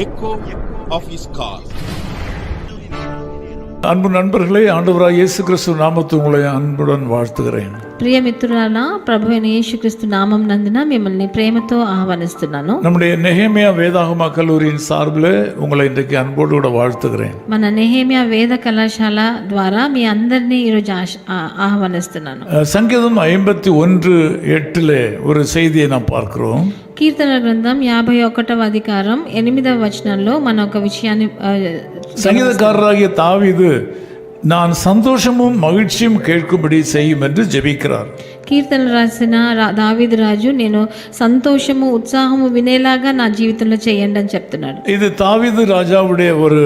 echo of his call. அன்பு நண்பர்களே, ஆண்டவராகிய இயேசு கிறிஸ்து நாமத்தில் உங்களை அன்புடன் வாழ்த்துகிறேன். ప్రియ మిత్రులారా, ప్రభువైన యేసుక్రీస్తు నామం నందున మిమ్మల్ని ప్రేమతో ఆహ్వానిస్తున్నాను. நம்முடைய நெகேமியா வேதாகம கல்லூரியின் சார்பில் உங்களை இன்றைக்கு அன்போடு கூட வாழ்த்துகிறேன். మన నెహెమియా వేద కళాశాల ద్వారా మీ అందరినీ ఈరోజు ఆహ్వానిస్తున్నాను. சங்கீதம் 51:8 ஒரு செய்தியை நாம் பார்க்கிறோம். కీర్తన గ్రంథం 51వ అధికారం 8వ వచనంలో మన ఒక విషయాన్ని சங்கீதக்காரராகிய தாவீது நான் சந்தோஷமும் மகிழ்ச்சியும் கேட்கும்படி செய்யும் என்று ஜெபிக்கிறார். కీర్తనలు రాసిన దావీదు రాజు నేను సంతోషము ఉత్సాహము వినేలాగా నా జీవితంలో చేయండి అని చెప్తున్నాడు. இது தாவீது ராஜாவுடைய ஒரு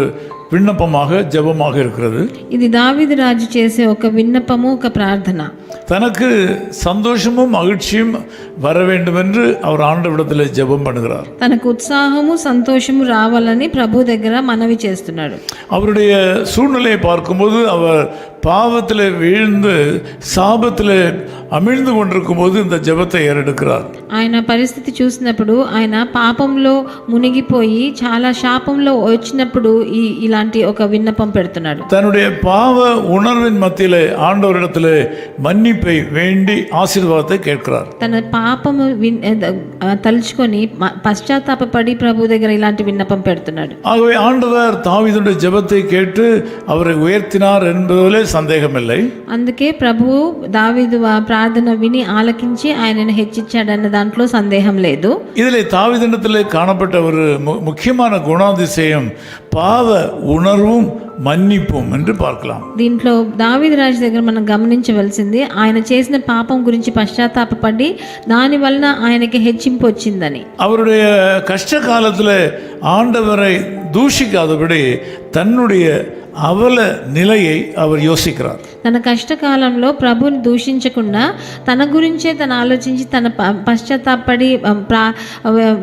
விண்ணப்பமாக ஜெபமாக இருக்கிறது. ఇది దావీదు రాజు చేసే ఒక విన్నపము, ఒక ప్రార్థన. தனக்கு சந்தோஷமும் மகிழ்ச்சியும் வர வேண்டும் என்று அவர் ஆண்டவரிடத்தில் ஜெபம் பண்ணுகிறார். తనకు ఉత్సాహము సంతోషము రావాలని ప్రభు దగ్గర మనవి చేస్తున్నాడు. அவருடைய சூழ்நிலையை பார்க்கும்போது அவர் பாவத்தில் வீழ்ந்து சாபத்தில் அமிழ்ந்து கொண்டிருக்கும் போது இந்த ஜெபத்தை ஏறெடுக்கிறார். ఆయన పరిస్థితి చూసినప్పుడు ఆయన పాపంలో మునిగిపోయి చాలా శాపంలో వచ్చినప్పుడు ఇలాంటి ఒక విన్నపం పెడుతున్నాడు. தன்னுடைய பாவ உணர்வின் மத்தியிலே ஆண்டவரிடத்தில் மன்னிப்பை வேண்டி ஆசீர்வாதத்தை கேட்கிறார். తన పాపము తలుచుకొని పశ్చాత్తాపపడి ప్రభు దగ్గర ఇలాంటి విన్నపం పెడుతున్నాడు. ஆகவே ஆண்டவர் தாவீதுடைய ஜெபத்தை கேட்டு அவரை உயர்த்தினார் என்பதிலே சந்தேகமில்லை. అందుకే ప్రభు దావీదు ప్రార్థన విని ఆలకించి ఆయనను హెచ్చించాడన్న దాంట్లో సందేహం లేదు. இதிலே தாவீதிடத்திலே காணப்பட்ட ஒரு முக்கியமான குணாதிசயம் பாவ உணர்வும் மன்னிப்பும் என்று பார்க்கலாம். దీంట్లో దావీదు రాజు దగ్గర మనం గమనించవలసింది ఆయన చేసిన పాపం గురించి పశ్చాత్తాపపడి దాని వలన ఆయనకి హెచ్చింపు వచ్చిందని. அவருடைய கஷ்ட காலத்தில் ஆண்டவரை தூஷிக்காதபடி தன்னுடைய அவல நிலையை அவர் யோசிக்கிறார். తన కష్టకాలంలో ప్రభుని దూషించకుండా తన గురించే తను ఆలోచించి తన పశ్చాత్తాపడి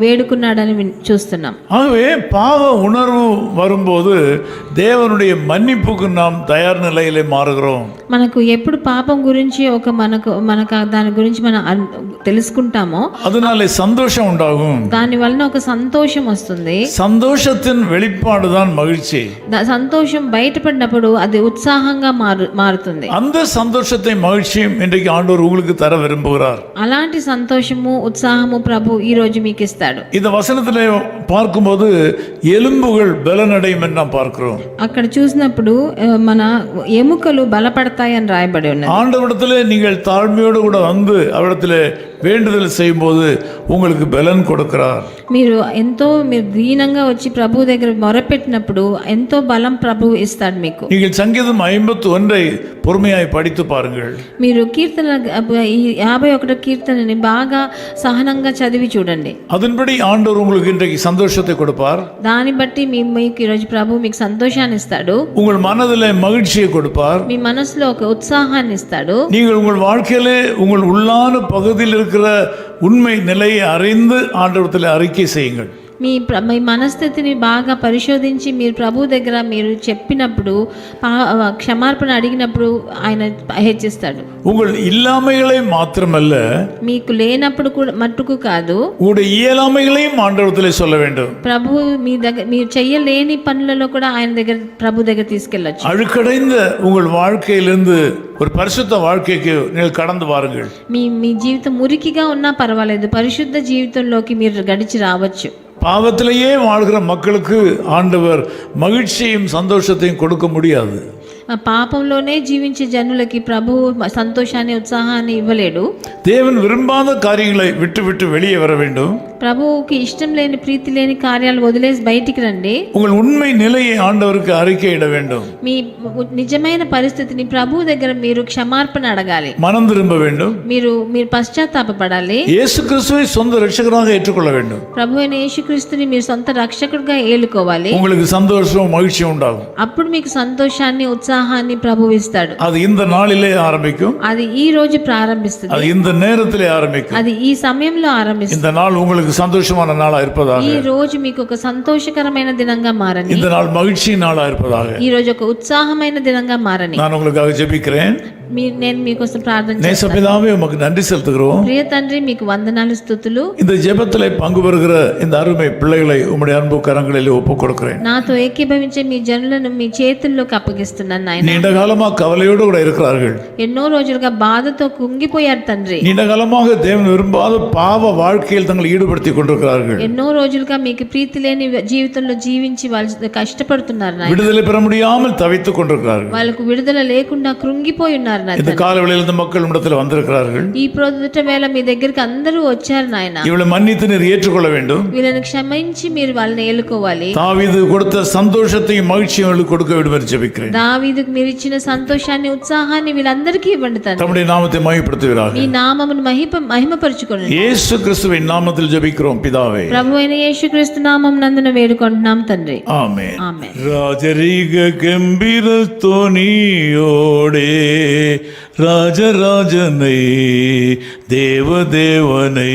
వేడుకున్నాడని చూస్తున్నాం. ஆகவே பாவ உணர்வு வரும்போது தேவனுடைய மன்னிப்புக்கு நாம் தயார் நிலையிலே மாறுகிறோம். మనకు ఎప్పుడు పాపం గురించి మనకు దాని గురించి మనం తెలుసుకుంటామో அதனாலே சந்தோஷம் உண்டாகும். దాని వలన ఒక సంతోషం వస్తుంది. சந்தோஷத்தின் வெளிப்பாடு தான் மகிழ்ச்சி. సంతోషం బయటపడినప్పుడు అది ఉత్సాహంగా మారుతుంది. அந்த சந்தோஷத்தை மகிழ்ச்சியும் இன்றைக்கு ஆண்டவர் உங்களுக்கு தர விரும்புகிறார். అలాంటి సంతోషము ఉత్సాహము ప్రభు ఈ రోజు మీకు ఇస్తాడు. இந்த வசனத்திலே பார்க்கும்போது எலும்புகள் பலனடையும் என்று நாம் பார்க்கிறோம். అక్కడ చూసినప్పుడు మన ఎముకలు బలపడతాయి అని రాయబడి ఉన్నది. ஆண்டவரிடத்திலே நீங்கள் தாழ்மையோடு கூட வந்து அவரிடத்திலே வேண்டுதல் செய்யும்போது உங்களுக்கு பலன் கொடுக்கிறார். మీరు దీనంగా వచ్చి ప్రభు దగ్గర మొరపెట్టినప్పుడు ఎంతో బలం ప్రభు ఇస్తాడు మీకు. நீங்கள் சங்கீதம் 51 பொறுமையாய் படித்து பாருங்கள். మీరు కీర్తన 51 కీర్తనని బాగా సహనంగా చదివి చూడండి. அதன்படி ஆண்டவர் உங்களுக்கு இன்றைக்கு சந்தோஷத்தை கொடுப்பார். దాన్ని బట్టి మీకు ఈరోజు ప్రభు మీకు సంతోషాన్ని ఇస్తాడు. உங்கள் மனதிலே மகிழ்ச்சியை கொடுப்பார். మీ మనసులో ఒక ఉత్సాహాన్ని ఇస్తాడు. நீங்கள் உங்கள் வாழ்க்கையிலே உங்கள் உள்ளான பகுதியில் இருக்கிற உண்மை நிலையை அறிந்து ஆண்டவரிடத்தில் அறிக்கை செய்யுங்கள். మీ మనస్థితిని బాగా పరిశోధించి మీరు ప్రభు దగ్గర మీరు చెప్పినప్పుడు క్షమాపణ అడిగినప్పుడు ఆయన హెచ్చిస్తాడు. உங்கள் இல்லாமைகளை மாத்திரமல்ல, మీకు లేనప్పుడు కూడా మట్టుకు కాదు, உங்களுடைய இயலாமைகளையும் ஆண்டவரிடத்தில் சொல்ல வேண்டும். ప్రభు మీ దగ్గర మీరు చేయలేని పనులలో కూడా ఆయన దగ్గర ప్రభు దగ్గర తీసుకెళ్ళచ్చు. அழுக்கடைந்த உங்கள் வாழ்க்கையிலிருந்து ஒரு பரிசுத்த வாழ்க்கைக்கு நீங்கள் கடந்து வாருங்கள். మీ జీవితం మురికిగా ఉన్నా పర్వాలేదు, పరిశుద్ధ జీవితంలోకి మీరు గడిచి రావచ్చు. பாவத்திலேயே வாழ்கிற மக்களுக்கு ஆண்டவர் மகிழ்ச்சியும் சந்தோஷத்தையும் கொடுக்க முடியாது. పాపంలోనే జీవించే జనులకి ప్రభు సంతోషాన్ని ఉత్సాహాన్ని ఇవ్వలేడు. தேவன் விரும்பாத காரியங்களை விட்டு விட்டு வெளியே வர வேண்டும். ప్రభువుకి ఇష్టం లేని ప్రీతి లేని కార్యాలు వదిలేసి బయటికి రండి. உங்கள் உண்மை நிலையை ஆண்டவருக்கு அறிக்கையிட வேண்டும். మీ నిజమైన పరిస్థితిని ప్రభు దగ్గర మీరు క్షమాపణ అడగాలి. மனம் திரும்ப வேண்டும். మీరు పశ్చాత్తాపపడాలి. இயேசு கிறிஸ்துவை சொந்த ரட்சகராக ஏற்றுக்கொள்ள வேண்டும். ప్రభు అయిన యేసుక్రీస్తుని మీరు సొంత రక్షకుడిగా ఏలుకోవాలి. உங்களுக்கு சந்தோஷம் மகிழ்ச்சி உண்டாகும். అప్పుడు మీకు సంతోషాన్ని ఉత్సాహాన్ని ప్రభు ఇస్తాడు. அது இந்த நாளிலே ஆரம்பிக்கும். అది ఈ రోజు ప్రారంభిస్తుంది. அது இந்த நேரத்திலே ஆரம்பிக்கும். అది ఈ సమయంలో ఆరంభిస్తుంది. இந்த நாள் உங்களுக்கு சந்தோஷமான நாளா இருப்பதாக. ఈ రోజు మీకు ఒక సంతోషకరమైన దినంగా మారని. இந்த நாள் மகிழ்ச்சி நாளா இருப்பதாக. ఈ రోజు ఒక ఉత్సాహమైన దినంగా మారని. நான் உங்களுக்காக ஜெபிக்கிறேன். నేను మీకోసం ప్రార్థన చేస్తాను. நேசபிதாவே உமக்கு நன்றி செலுத்துகிறோம். ప్రియ తండ్రి మీకు వందనాలు స్తుతులు. இந்த ஜெபத்திலே பங்கு பெறுகிற இந்த அருமை பிள்ளைகளை உம்முடைய அன்பு கரங்களில் ஒப்புக் கொடுக்கிறேன். నాతో ఏకీభవించే మీ జనులను మీ చేతుల్లోకి అప్పగిస్తున్నాను నాయనా. நீண்ட காலமா கவலையோடு கூட இருக்கிறார்கள். ఎన్నో రోజులుగా బాధతో కుంగిపోయారు తండ్రి. நீண்ட காலமாக தேவன் விரும்பாத பாவ வாழ்க்கையில் தங்களை ஈடுபடுத்திக் கொண்டிருக்கிறார்கள். ఎన్నో రోజులుగా మీకు ప్రీతి లేని జీవితంలో జీవించి వాళ్ళు కష్టపడుతున్నారు నాయనా. விடுதலை பெற முடியாமல் தவித்துக் கொண்டிருக்கிறார்கள். వాళ్ళకు విడుదల లేకుండా కృంగిపోయి ఉన్నారు నాయనా. இந்த காலவெளியில் இந்த மக்கள் இடத்தில் வந்திருக்கிறார்கள். ఈ ప్రొద్దుట వేళ మీ దగ్గరికి అందరూ వచ్చారు నాయనా. இவளை மன்னித்து நீர் ஏற்றுக்கொள்ள வேண்டும். వీళ్ళని క్షమించి మీరు వాళ్ళని ఏలుకోవాలి. தாவீது கொடுத்த சந்தோஷத்தையும் மகிழ்ச்சியும் அவளுக்கு கொடுக்க வேண்டும் என்று ஜெபிக்கிறேன். దావీదుకు మీరు ఇచ్చిన సంతోషాన్ని ఉత్సాహాన్ని వీళ్ళందరికీ ఇవ్వండి తండ్రి. தம்முடைய நாமத்தை மகிமைப்படுத்துவீராக. మీ నామమును మహిమపరచుకోండి. இயேசு கிறிஸ்துவின் நாமத்தில் ஜெபிக்கிறோம் பிதாவே. ప్రభువైన యేసుక్రీస్తు నామం నందున వేడుకుంటున్నాం తండ్రి. ஆமென். ఆమేన్. ராஜரீக கம்பீர தொனியோடே ராஜராஜனை தேவதேவனை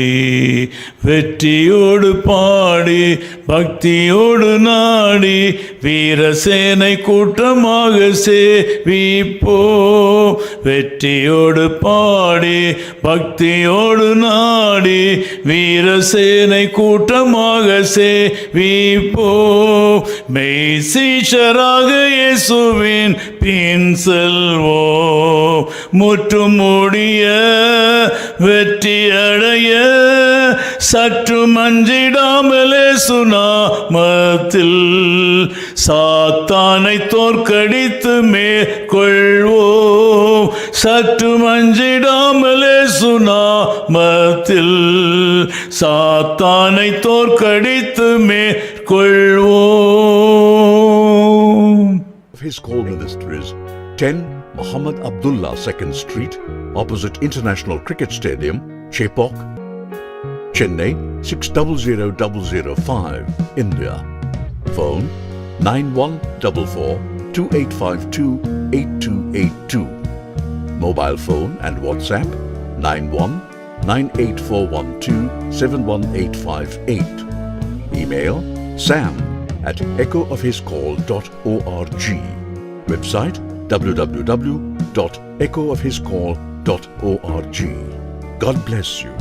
வெற்றியோடு பாடி பக்தியோடு நாடி வீரசேனை கூட்டமாக சேவிப்போ. வெற்றியோடு பாடி பக்தியோடு நாடி வீரசேனை கூட்டமாக சேவிப்போ. மெய் சீஷராக இயேசுவின் பின் செல்வோ. முற்றும் முடிய வெற்றி அடைய சற்று மஞ்சிடாமலே சுனாமத்தில் சாத்தானை தோற்கடித்து மேற்கொள்வோம். சற்று மஞ்சிடாமலே சுனாமத்தில் சாத்தானை தோற்கடித்து மேற்கொள்வோம். His call ministries 10 Muhammad Abdullah 2nd Street, opposite International Cricket Stadium, Chepauk, Chennai 600005, India. Phone 914428528282. Mobile phone and WhatsApp 919841271858. Email sam@echoofhiscall.org. Website www.echoofhiscall.org. God bless you.